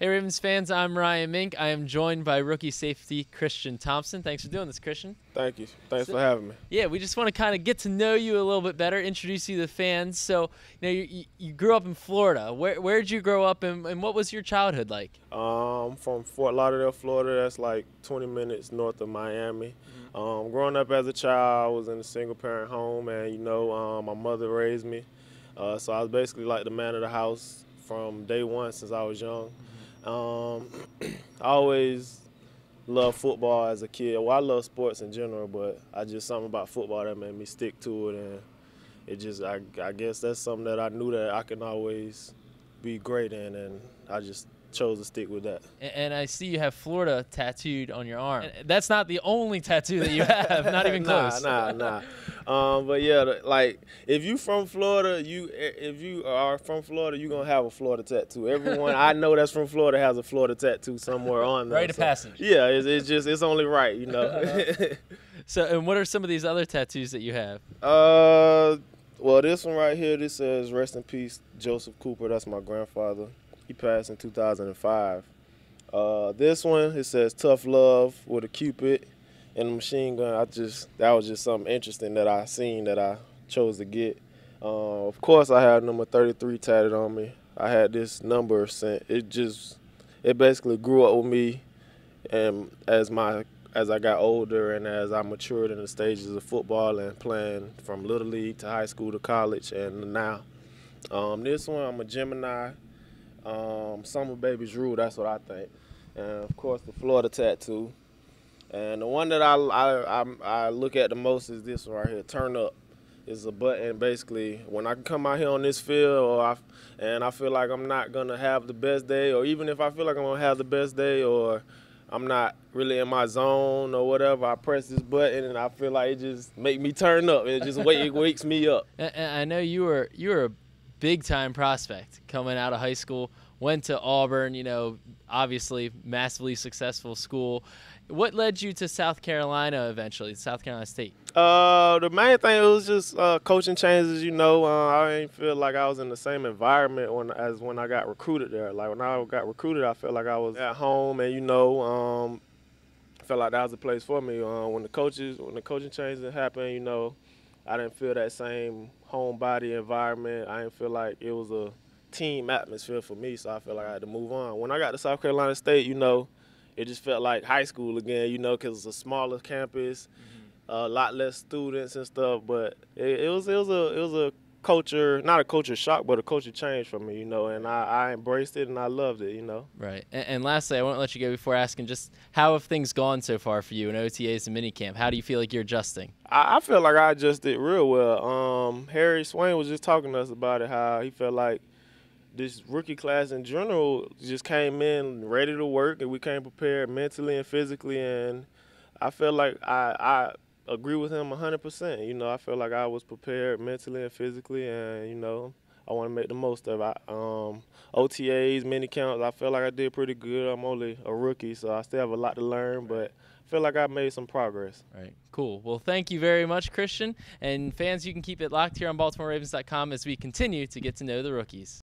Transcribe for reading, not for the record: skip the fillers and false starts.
Hey Ravens fans, I'm Ryan Mink. I am joined by rookie safety Christian Thompson. Thanks for doing this, Christian. Thank you. Thanks for having me. Yeah, we just want to kind of get to know you a little bit better, introduce you to the fans. So, you grew up in Florida. Where did you grow up, and what was your childhood like? I'm from Fort Lauderdale, Florida. That's like 20 minutes north of Miami. Growing up as a child, I was in a single-parent home, and my mother raised me. So I was basically like the man of the house from day one since I was young. I always loved football as a kid. Well, I love sports in general, but something about football that made me stick to it, and I guess that's something that I knew that I can always be great in, and I just chose to stick with that. And I see you have Florida tattooed on your arm. And that's not the only tattoo that you have, not even close. Nah. But yeah, like if you from Florida, if you are from Florida, you're gonna have a Florida tattoo. Everyone I know that's from Florida has a Florida tattoo somewhere on there. Rite of passage. Yeah, it's only right, So, and what are some of these other tattoos that you have? Well, this one right here, this says "Rest in Peace, Joseph Cooper." That's my grandfather. He passed in 2005. This one, it says "Tough Love" with a Cupid and a machine gun. That was just something interesting that I seen that I chose to get. Of course, I had number 33 tatted on me. I had this number sent. It basically grew up with me, and as I got older and as I matured in the stages of football and playing from Little League to high school to college and now. This one, I'm a Gemini. Summer baby's rule, that's what I think. And of course the Florida tattoo. And the one that I look at the most is this one right here, turn up. It's a button basically when I can come out here on this field and I feel like I'm not gonna have the best day, or even if I feel like I'm gonna have the best day or I'm not really in my zone or whatever, I press this button and I feel like it just make me turn up. It wakes me up. And I know you were a big-time prospect coming out of high school, went to Auburn, obviously massively successful school. What led you to South Carolina eventually, South Carolina State? The main thing was just coaching changes. I didn't feel like I was in the same environment as when I got recruited there. Like when I got recruited, I felt like I was at home, and I felt like that was the place for me. When the coaching changes happened, I didn't feel that same homebody environment. I didn't feel like it was a team atmosphere for me, so I felt like I had to move on. When I got to South Carolina State, it just felt like high school again, because it's a smaller campus, a lot less students and stuff. But it was a culture, not a culture shock, but a culture change for me, and I embraced it and I loved it, Right. And lastly, I won't let you go before asking just how have things gone so far for you in OTAs and minicamp? How do you feel like you're adjusting? I feel like I adjusted real well. Harry Swain was just talking to us about it, how he felt like this rookie class in general just came in ready to work, and we came prepared mentally and physically, and I feel like I agree with him 100%. I feel like I was prepared mentally and physically, and I want to make the most of it. OTAs, mini counts, I feel like I did pretty good. I'm only a rookie, so I still have a lot to learn, but I feel like I made some progress. Right. Cool. Well, thank you very much, Christian. And fans, you can keep it locked here on BaltimoreRavens.com as we continue to get to know the rookies.